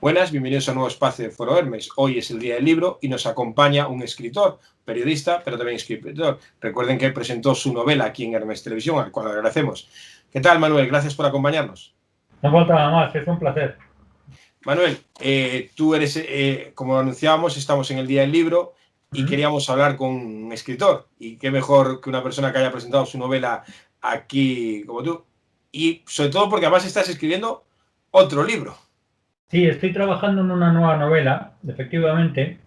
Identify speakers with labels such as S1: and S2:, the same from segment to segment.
S1: Buenas, bienvenidos a un nuevo espacio de Foro Hermes. Hoy es el Día del Libro y nos acompaña un escritor, periodista, pero también escritor. Recuerden que presentó su novela aquí en Hermes Televisión, al cual agradecemos. ¿Qué tal, Manuel? Gracias por acompañarnos.
S2: No falta nada más, es un placer.
S1: Manuel, tú eres, como anunciábamos, estamos en el Día del Libro y queríamos hablar con un escritor. Y qué mejor que una persona que haya presentado su novela aquí como tú. Y sobre todo porque además estás escribiendo otro libro.
S2: Sí, estoy trabajando en una nueva novela, efectivamente,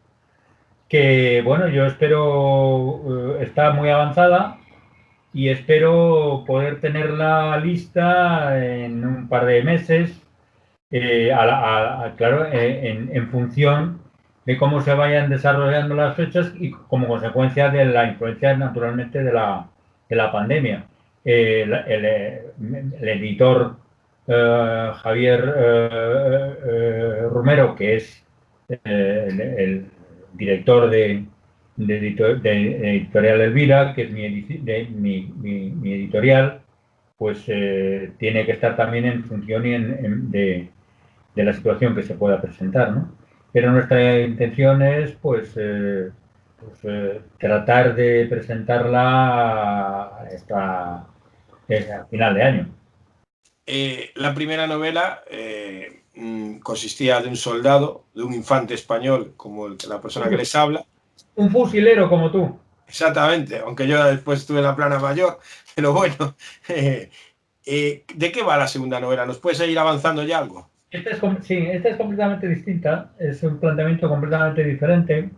S2: que, bueno, yo espero, está muy avanzada y espero poder tenerla lista en un par de meses, claro, en función de cómo se vayan desarrollando las fechas y como consecuencia de la influencia, naturalmente, de la pandemia. El editor Javier Romero, que es el director de Editorial Elvira, que es mi editorial, pues tiene que estar también en función de la situación que se pueda presentar, ¿no? Pero nuestra intención es, tratar de presentarla a final de año.
S1: La primera novela consistía de un soldado, de un infante español, como la persona que les habla.
S2: Un fusilero como tú.
S1: Exactamente, aunque yo después estuve en la plana mayor, pero bueno. ¿De qué va la segunda novela? ¿Nos puedes ir avanzando ya algo?
S2: Esta es completamente distinta, es un planteamiento completamente diferente.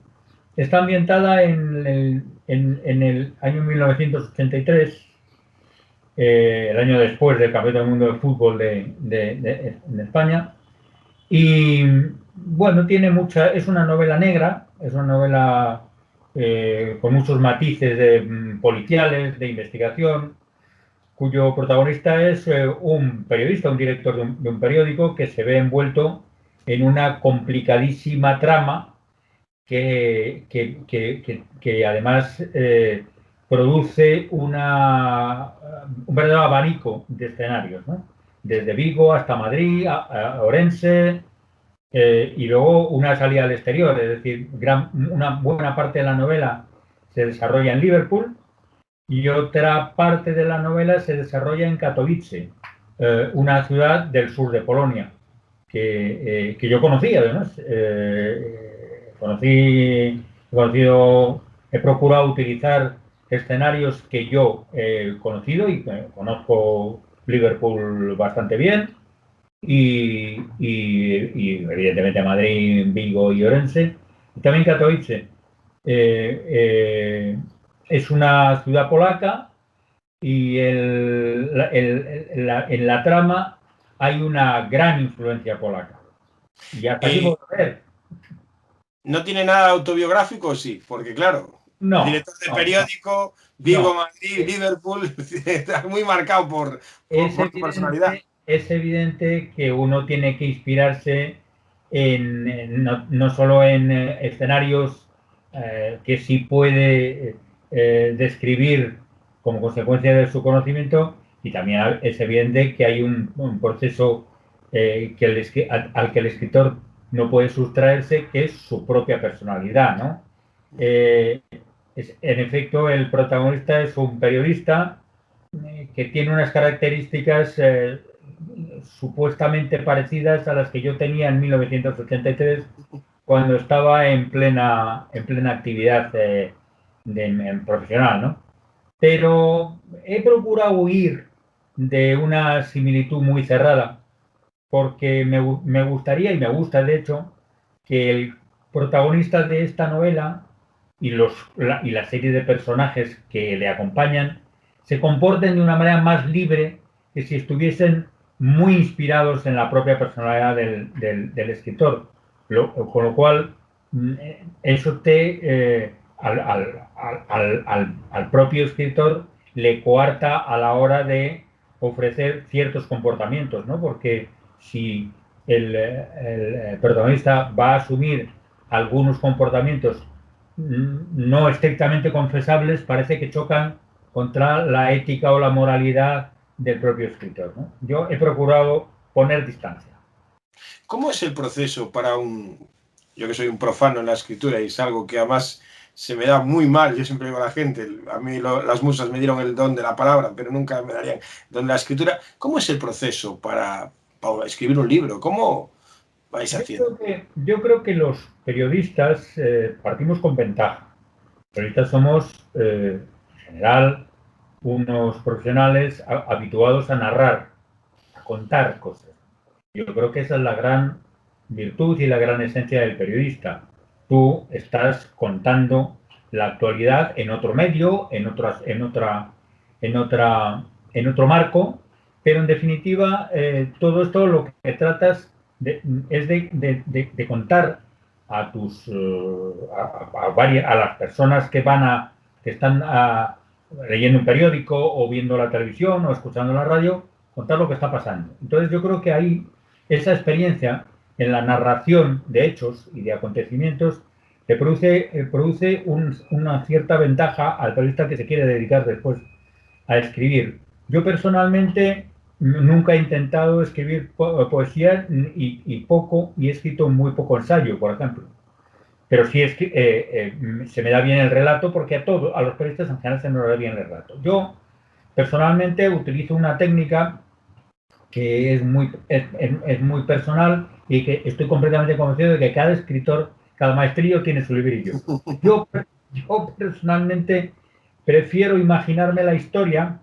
S2: Está ambientada en el año 1983, el año después del Campeonato del Mundo de Fútbol en España. Y bueno, es una novela negra, es una novela con muchos matices policiales, de investigación, cuyo protagonista es un periodista, un director de un periódico que se ve envuelto en una complicadísima trama que además produce un verdadero abanico de escenarios, ¿no? Desde Vigo hasta Madrid, a Orense, y luego una salida al exterior, es decir, una buena parte de la novela se desarrolla en Liverpool y otra parte de la novela se desarrolla en Katowice, una ciudad del sur de Polonia, que yo conocí además. He procurado utilizar escenarios que yo he conocido y conozco Liverpool bastante bien y evidentemente Madrid, Vigo y Orense, y también Katowice. Es una ciudad polaca y en la trama hay una gran influencia polaca. Y hasta aquí
S1: Eh,
S2: puedo ver.
S1: ¿No tiene nada autobiográfico? Sí, porque claro,
S2: No,
S1: director de
S2: no, no,
S1: periódico, Vigo,
S2: no.
S1: Madrid, Liverpool, está muy marcado
S2: Es
S1: por tu personalidad.
S2: evidente, es evidente que uno tiene que inspirarse no solo en escenarios que sí puede describir como consecuencia de su conocimiento, y también es evidente que hay un proceso al que el escritor no puede sustraerse, que es su propia personalidad, ¿no? Eh, en efecto, el protagonista es un periodista que tiene unas características supuestamente parecidas a las que yo tenía en 1983 cuando estaba en plena actividad profesional, ¿no? Pero he procurado huir de una similitud muy cerrada porque me gustaría y me gusta, de hecho, que el protagonista de esta novela y la serie de personajes que le acompañan se comporten de una manera más libre que si estuviesen muy inspirados en la propia personalidad del escritor. Con lo cual, eso al propio escritor le coarta a la hora de ofrecer ciertos comportamientos, ¿no? Porque si el protagonista va a asumir algunos comportamientos no estrictamente confesables, parece que chocan contra la ética o la moralidad del propio escritor, ¿no? Yo he procurado poner distancia.
S1: ¿Cómo es el proceso para yo que soy un profano en la escritura y es algo que además se me da muy mal? Yo siempre digo a la gente, a mí las musas me dieron el don de la palabra, pero nunca me darían el don de la escritura. ¿Cómo es el proceso para escribir un libro? ¿Cómo vais haciendo?
S2: Yo creo que los periodistas partimos con ventaja. Los periodistas somos, en general, unos profesionales habituados a narrar, a contar cosas. Yo creo que esa es la gran virtud y la gran esencia del periodista. Tú estás contando la actualidad en otro medio, en otro marco, pero en definitiva todo esto lo que tratas es de contar a a las personas que están leyendo un periódico o viendo la televisión o escuchando la radio, contar lo que está pasando. Entonces yo creo que ahí esa experiencia en la narración de hechos y de acontecimientos le produce una cierta ventaja al periodista que se quiere dedicar después a escribir. Yo personalmente nunca he intentado escribir poesía y he escrito muy poco ensayo, por ejemplo. Pero sí es que se me da bien el relato porque a los periodistas en general se nos da bien el relato. Yo personalmente utilizo una técnica que es muy personal y que estoy completamente convencido de que cada escritor, cada maestrillo tiene su librillo. Yo, yo personalmente prefiero imaginarme la historia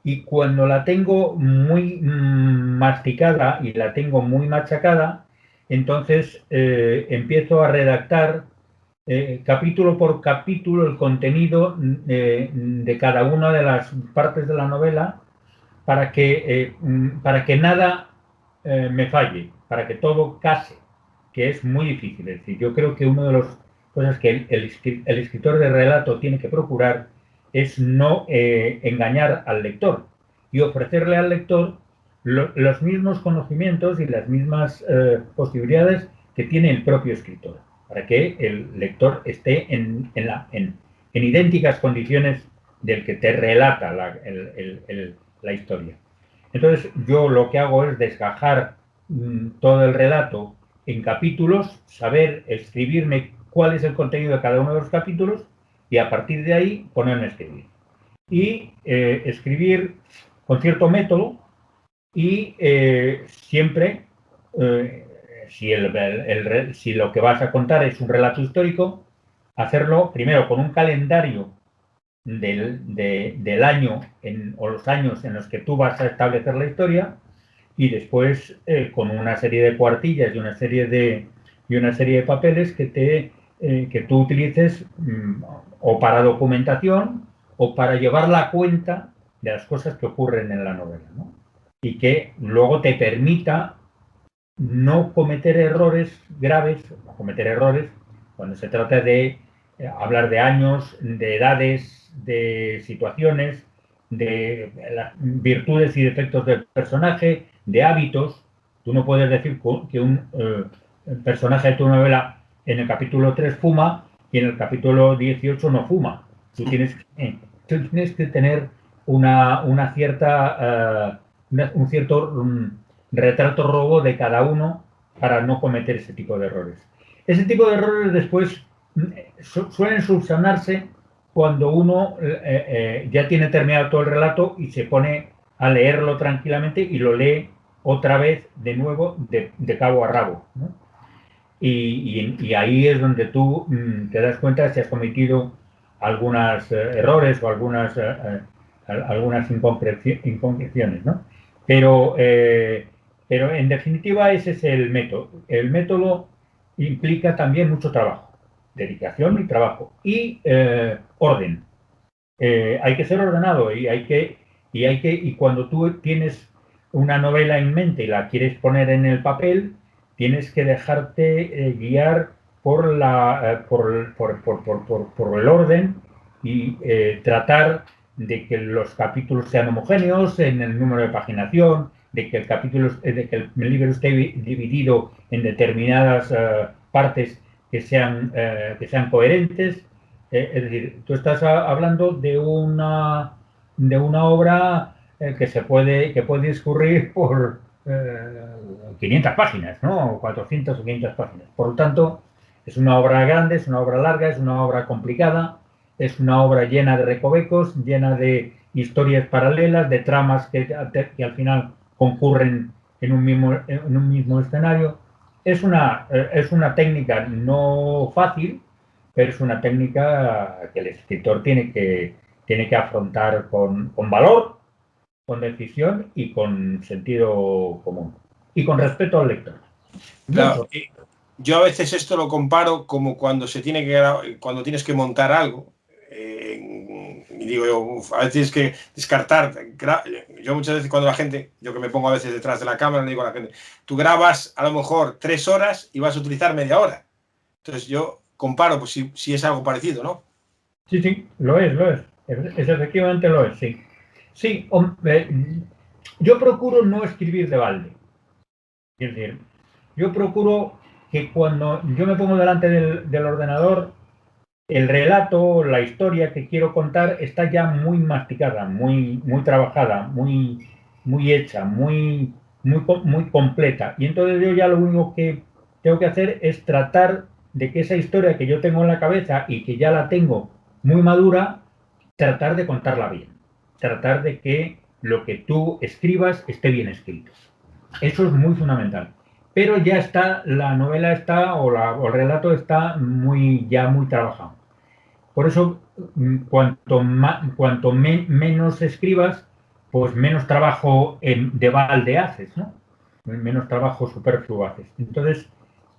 S2: y cuando la tengo muy masticada y la tengo muy machacada, entonces empiezo a redactar capítulo por capítulo el contenido de cada una de las partes de la novela para que nada me falle, para que todo case, que es muy difícil. Es decir, yo creo que una de las cosas que el escritor de relato tiene que procurar es no engañar al lector y ofrecerle al lector los mismos conocimientos y las mismas posibilidades que tiene el propio escritor, para que el lector esté en idénticas condiciones del que te relata la historia. Entonces yo lo que hago es desgajar todo el relato en capítulos, saber escribirme cuál es el contenido de cada uno de los capítulos y a partir de ahí ponerme a escribir. Y escribir con cierto método y siempre, si lo que vas a contar es un relato histórico, hacerlo primero con un calendario del año o los años en los que tú vas a establecer la historia y después con una serie de cuartillas y una serie de papeles que tú utilices o para documentación o para llevar la cuenta de las cosas que ocurren en la novela, ¿no? Y que luego te permita no cometer errores graves, no cometer errores cuando se trata de hablar de años, de edades, de situaciones, de las virtudes y defectos del personaje, de hábitos. Tú no puedes decir que un personaje de tu novela en el capítulo 3 fuma y en el capítulo 18 no fuma. Tú tienes que tener una cierta, un cierto retrato robo de cada uno para no cometer ese tipo de errores. Ese tipo de errores después suelen subsanarse cuando uno ya tiene terminado todo el relato y se pone a leerlo tranquilamente y lo lee otra vez de nuevo de cabo a rabo, ¿no? Y ahí es donde tú te das cuenta si has cometido algunos errores o algunas inconcreciones, ¿no? Pero, pero en definitiva ese es el método. El método implica también mucho trabajo, dedicación y trabajo y orden. Hay que ser ordenado y cuando tú tienes una novela en mente y la quieres poner en el papel, tienes que dejarte guiar por el orden y tratar de que los capítulos sean homogéneos en el número de paginación, de que el libro esté dividido en determinadas partes que sean coherentes. Es decir, tú estás hablando de una obra que puede discurrir por 500 páginas, ¿no? 400 o 500 páginas. Por lo tanto, es una obra grande, es una obra larga, es una obra complicada, es una obra llena de recovecos, llena de historias paralelas, de tramas que al final concurren en un mismo escenario. Es una técnica no fácil, pero es una técnica que el escritor tiene que afrontar con valor, con decisión y con sentido común. Y con respeto al lector.
S1: Claro,
S2: Mucho.
S1: yo a veces esto lo comparo como cuando cuando tienes que montar algo. Y digo yo, a veces tienes que descartar. Yo muchas veces cuando yo que me pongo a veces detrás de la cámara, le digo a la gente, tú grabas a lo mejor 3 horas y vas a utilizar media hora. Entonces yo comparo, pues si es algo parecido, ¿no?
S2: Sí, sí, lo es, lo es. Efectivamente lo es, sí. Sí, yo procuro no escribir de balde. Es decir, yo procuro que cuando yo me pongo delante del ordenador, el relato, la historia que quiero contar está ya muy masticada, muy trabajada, muy hecha, muy completa. Y entonces yo ya lo único que tengo que hacer es tratar de que esa historia que yo tengo en la cabeza y que ya la tengo muy madura, tratar de contarla bien. Tratar de que lo que tú escribas esté bien escrito. Eso es muy fundamental. Pero ya está, la novela está o el relato está ya muy trabajado. Por eso, menos escribas, pues menos trabajo de balde haces, ¿no? Menos trabajo superfluo haces. Entonces,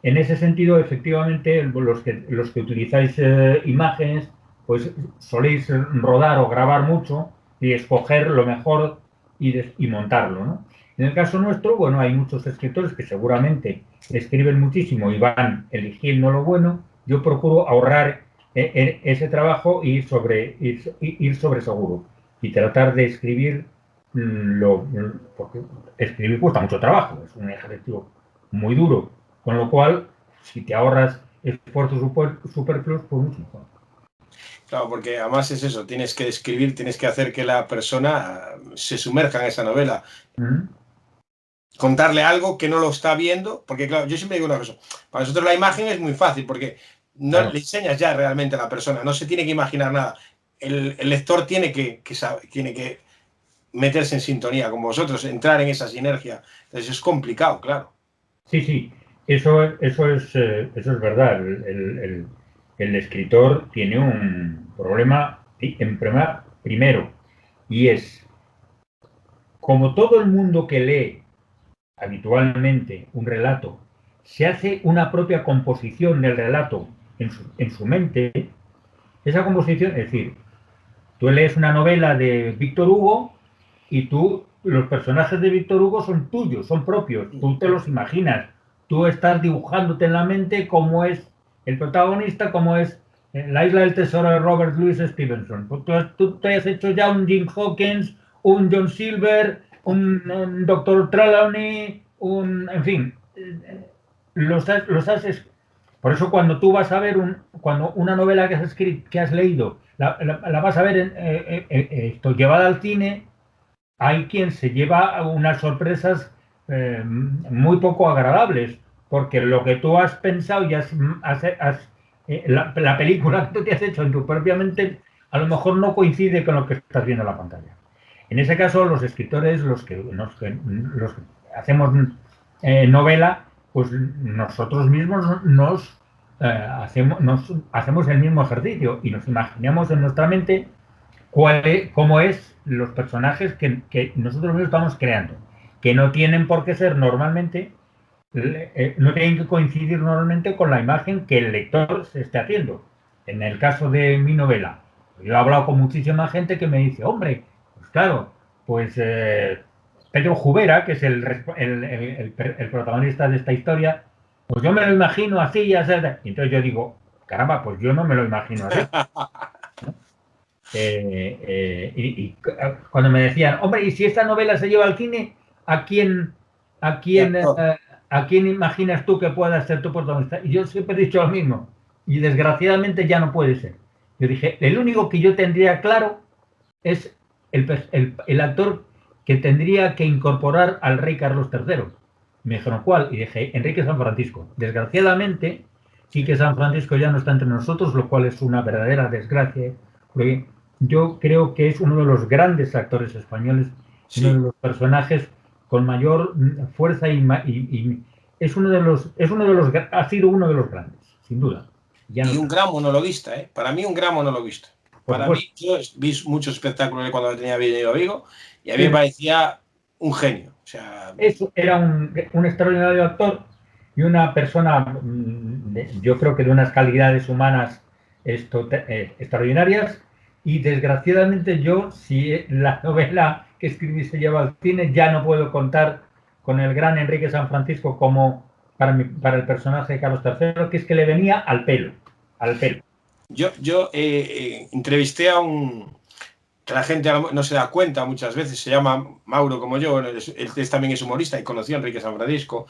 S2: en ese sentido, efectivamente, los que utilizáis imágenes, pues soléis rodar o grabar mucho y escoger lo mejor y montarlo, ¿no? En el caso nuestro, bueno, hay muchos escritores que seguramente escriben muchísimo y van eligiendo lo bueno. Yo procuro ahorrar ese trabajo y ir sobre seguro y tratar de escribir porque escribir cuesta mucho trabajo, es un ejercicio muy duro, con lo cual si te ahorras esfuerzos superfluos, pues mucho mejor.
S1: Claro, porque además es eso, tienes que escribir, tienes que hacer que la persona se sumerja en esa novela.
S2: ¿Mm?
S1: Contarle algo que no lo está viendo, porque claro, yo siempre digo una cosa, para nosotros la imagen es muy fácil, porque no
S2: Claro.
S1: le enseñas ya realmente a la persona, no se tiene que imaginar nada. El lector tiene que meterse en sintonía con vosotros, entrar en esa sinergia. Entonces es complicado, claro.
S2: Sí, sí, eso es verdad. El escritor tiene un problema primero, y es, como todo el mundo que lee habitualmente un relato, se hace una propia composición del relato en su mente, esa composición, es decir, tú lees una novela de Víctor Hugo y los personajes de Víctor Hugo son tuyos, son propios, tú te los imaginas, tú estás dibujándote en la mente cómo es el protagonista, cómo es La isla del tesoro de Robert Louis Stevenson. Tú te has hecho ya un Jim Hawkins, un John Silver, un Dr. Trelawney, en fin, por eso cuando tú vas a ver cuando una novela que has escrito, que has leído, la vas a ver llevada al cine, hay quien se lleva unas sorpresas muy poco agradables, porque lo que tú has pensado y la película que tú te has hecho en tu propia mente, a lo mejor no coincide con lo que estás viendo en la pantalla. En ese caso, los escritores, los que hacemos novela, pues nosotros mismos nos hacemos el mismo ejercicio y nos imaginamos en nuestra mente cómo es los personajes que nosotros mismos estamos creando, que no tienen por qué ser normalmente, no tienen que coincidir normalmente con la imagen que el lector se esté haciendo. En el caso de mi novela, yo he hablado con muchísima gente que me dice, hombre, pues claro, pues Pedro Jubera, que es el protagonista de esta historia, pues yo me lo imagino así, y así. Y entonces yo digo, caramba, pues yo no me lo imagino así. Cuando me decían, hombre, ¿y si esta novela se lleva al cine, a quién, a quién, eh, a quién imaginas tú que pueda ser tu protagonista? Y yo siempre he dicho lo mismo, y desgraciadamente ya no puede ser. Yo dije, el único que yo tendría claro es el actor que tendría que incorporar al rey Carlos III. Me dijeron, ¿cuál? Y dije, Enrique San Francisco. Desgraciadamente, sí que San Francisco ya no está entre nosotros, lo cual es una verdadera desgracia, porque yo creo que es uno de los grandes actores españoles, uno de
S1: Sí.
S2: los personajes con mayor fuerza y ha sido uno de los grandes, sin duda. Ya no
S1: Y un
S2: está,
S1: gran monologuista, ¿eh? Para mí un gran monologuista.
S2: por
S1: Para mí,
S2: supuesto.
S1: yo vi muchos espectáculos de cuando tenía venido a Vigo y a mí me
S2: Sí,
S1: parecía un genio. O sea,
S2: eso era un extraordinario actor y una persona, yo creo que de unas calidades humanas extraordinarias. Y desgraciadamente yo, si la novela que escribí se lleva al cine, ya no puedo contar con el gran Enrique San Francisco como para el personaje de Carlos III, que es que le venía al pelo, al pelo.
S1: yo entrevisté a un, que la gente no se da cuenta muchas veces, se llama Mauro como yo, él también es humorista y conoció a Enrique San Francisco,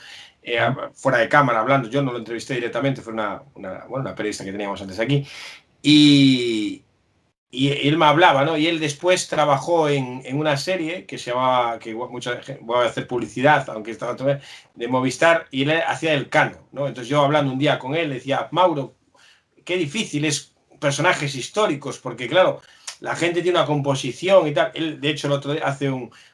S1: fuera de cámara hablando, yo no lo entrevisté directamente, fue bueno, una periodista que teníamos antes aquí, y, y él me hablaba, ¿no? Y él después trabajó en una serie que se llamaba, que voy a hacer publicidad, aunque estaba todavía, de Movistar, y él hacía el Cano, ¿no? Entonces yo hablando un día con él, decía, Mauro, qué difícil es personajes históricos, porque claro, la gente tiene una composición y tal. Él, de hecho, el otro día hace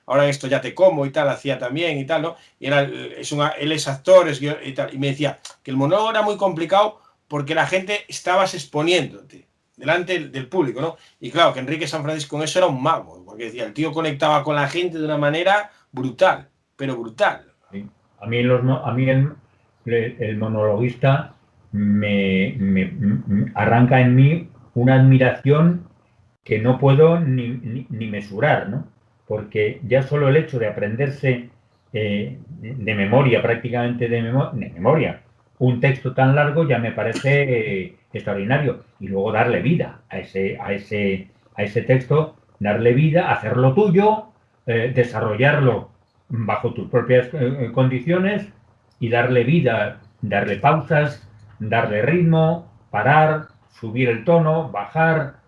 S1: ahora esto ya te como y tal, hacía también y tal, ¿no? Y él es actor y tal. Y me decía que el monólogo era muy complicado porque la gente estabas exponiéndote delante del público, ¿no? Y claro, que Enrique San Francisco con eso era un mago, porque decía, el tío conectaba con la gente de una manera brutal, pero brutal.
S2: Sí. A mí el monologuista arranca en mí una admiración que no puedo ni mesurar, ¿no? Porque ya solo el hecho de aprenderse de memoria, prácticamente de memoria, un texto tan largo ya me parece extraordinario. Y luego darle vida a ese texto, darle vida, hacerlo tuyo, desarrollarlo bajo tus propias condiciones y darle vida, darle pausas, darle ritmo, parar, subir el tono, bajar,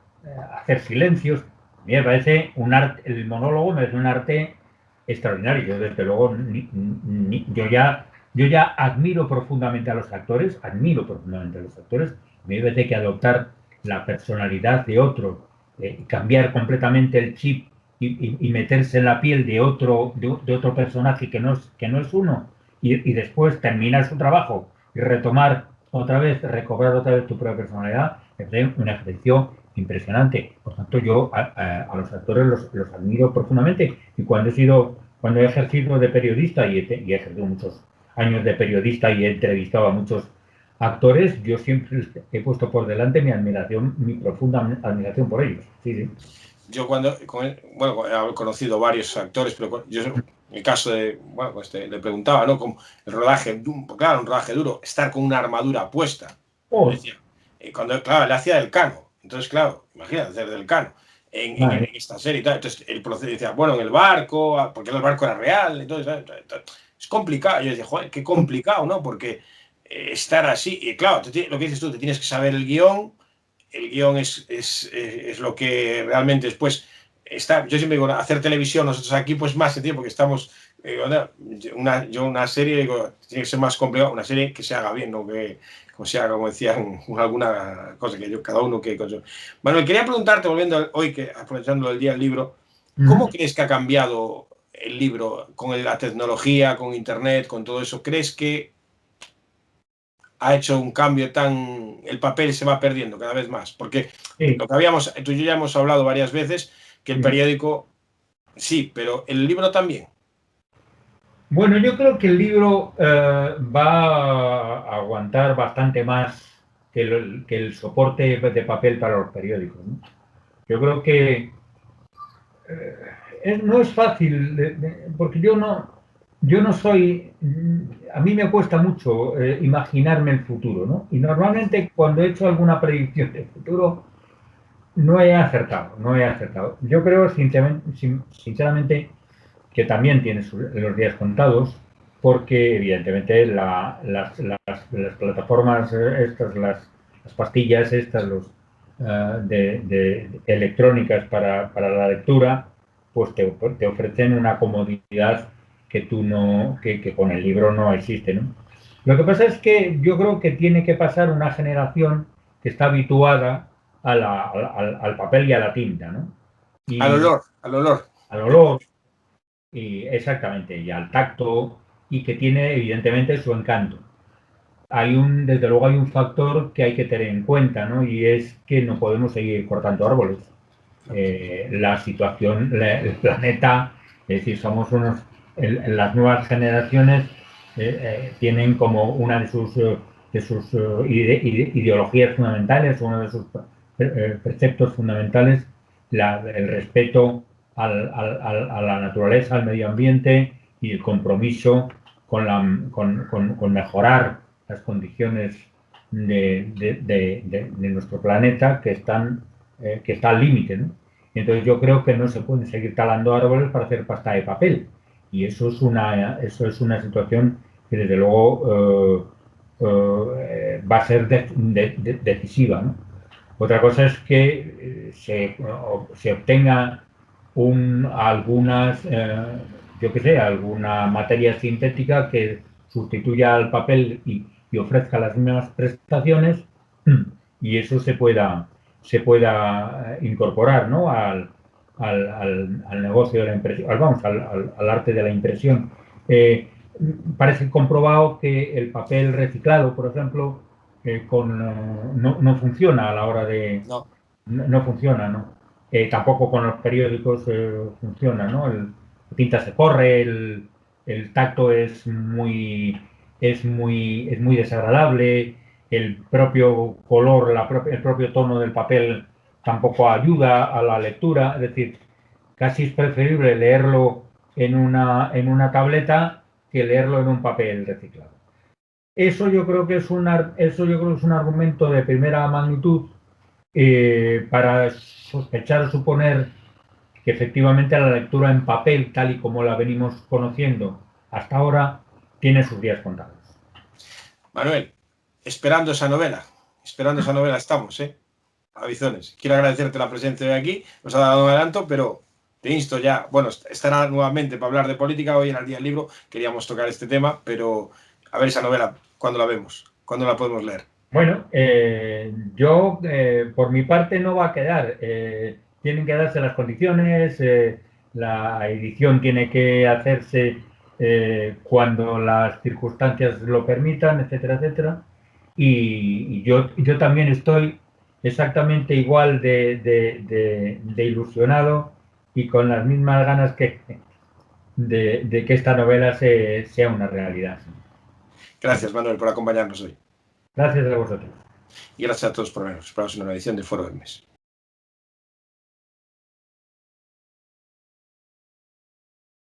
S2: hacer silencios. A mí me parece un arte, el monólogo me parece un arte extraordinario. Yo, desde luego, yo ya admiro profundamente a los actores, admiro profundamente a los actores. Me parece que adoptar la personalidad de otro, cambiar completamente el chip y meterse en la piel de otro personaje que no es uno, y después terminar su trabajo y retomar otra vez, recobrar otra vez tu propia personalidad, es un ejercicio impresionante. Por tanto, yo a los actores los admiro profundamente. Y cuando he ejercido de periodista y he ejercido muchos años de periodista y he entrevistado a muchos actores, yo siempre he puesto por delante mi admiración, mi profunda admiración por ellos. Sí, sí.
S1: Yo bueno, he conocido varios actores, pero yo en el caso de, bueno, pues le preguntaba, ¿no? Como el rodaje, claro, un rodaje duro, estar con una armadura puesta. Me
S2: Oh,
S1: decía, cuando, claro, le hacía del Cano. Entonces, claro, imagínate hacer del Cano en
S2: madre,
S1: esta serie y tal. Entonces, el proceso decía, bueno, en el barco, porque el barco era real, entonces, es complicado. Yo decía, joder, qué complicado, ¿no? Porque estar así, y claro, lo que dices tú, te tienes que saber el guión es lo que realmente después está. Yo siempre digo, hacer televisión, nosotros aquí, pues más sentido, porque estamos. Una serie, digo, tiene que ser más complicado, una serie que se haga bien, no que, como sea, como decían, alguna cosa que yo, cada uno que. Manuel, quería preguntarte, volviendo hoy, que aprovechando el día del libro, ¿cómo crees que ha cambiado el libro con la tecnología, con internet, con todo eso? ¿Crees que ha hecho un cambio tan... el papel se va perdiendo cada vez más? Porque
S2: sí.
S1: lo que tú y yo ya hemos hablado varias veces, que el periódico, sí, pero el libro también.
S2: Bueno, yo creo que el libro va a aguantar bastante más que el soporte de papel para los periódicos, ¿no? Yo creo que no es fácil, porque yo no soy, a mí me cuesta mucho imaginarme el futuro, ¿no? Y normalmente cuando he hecho alguna predicción del futuro, no he acertado, no he acertado. Yo creo sinceramente que también tiene los días contados, porque evidentemente las plataformas estas, las pastillas estas, electrónicas para la lectura, pues te ofrecen una comodidad que con el libro no existe, ¿no? Lo que pasa es que yo creo que tiene que pasar una generación que está habituada al papel y a la tinta, ¿no? Y
S1: Al olor.
S2: al olor, y exactamente, y al tacto, y que tiene evidentemente su encanto. Desde luego hay un factor que hay que tener en cuenta, ¿no? Y es que no podemos seguir cortando árboles. La situación, el planeta, es decir, las nuevas generaciones tienen como una de sus ideologías fundamentales, uno de sus preceptos fundamentales, el respeto a la naturaleza, al medio ambiente y el compromiso con mejorar las condiciones de nuestro planeta que está al límite, ¿no? Entonces yo creo que no se pueden seguir talando árboles para hacer pasta de papel. Y eso es una situación que desde luego va a ser decisiva, ¿no? Otra cosa es que se obtenga yo qué sé, alguna materia sintética que sustituya al papel y ofrezca las mismas prestaciones y eso se pueda incorporar, ¿no? al negocio de la impresión, vamos, al arte de la impresión. Eh, Parece comprobado que el papel reciclado, por ejemplo, no funciona a la hora de...
S1: No.
S2: No funciona, ¿no? Tampoco con los periódicos funciona, ¿no? La tinta se corre, el tacto es muy desagradable, el propio color, el propio tono del papel tampoco ayuda a la lectura, es decir, casi es preferible leerlo en una tableta que leerlo en un papel reciclado. Eso yo creo que es un argumento de primera magnitud para sospechar o suponer que efectivamente la lectura en papel, tal y como la venimos conociendo hasta ahora, tiene sus días contados.
S1: Manuel, esperando esa novela estamos, ¿eh? Avizones. Quiero agradecerte la presencia de aquí, nos ha dado un adelanto, pero te insto ya, bueno, estará nuevamente para hablar de política, hoy en el Día del Libro queríamos tocar este tema, pero a ver esa novela, ¿cuándo la vemos? ¿Cuándo la podemos leer?
S2: Bueno, yo por mi parte no va a quedar. Tienen que darse las condiciones, la edición tiene que hacerse cuando las circunstancias lo permitan, etcétera, etcétera. Y yo también estoy exactamente igual de ilusionado y con las mismas ganas de que esta novela sea una realidad.
S1: Gracias, Manuel, por acompañarnos hoy.
S2: Gracias a vosotros.
S1: Y gracias a todos por vernos. Esperamos una nueva edición de Foro del Mes.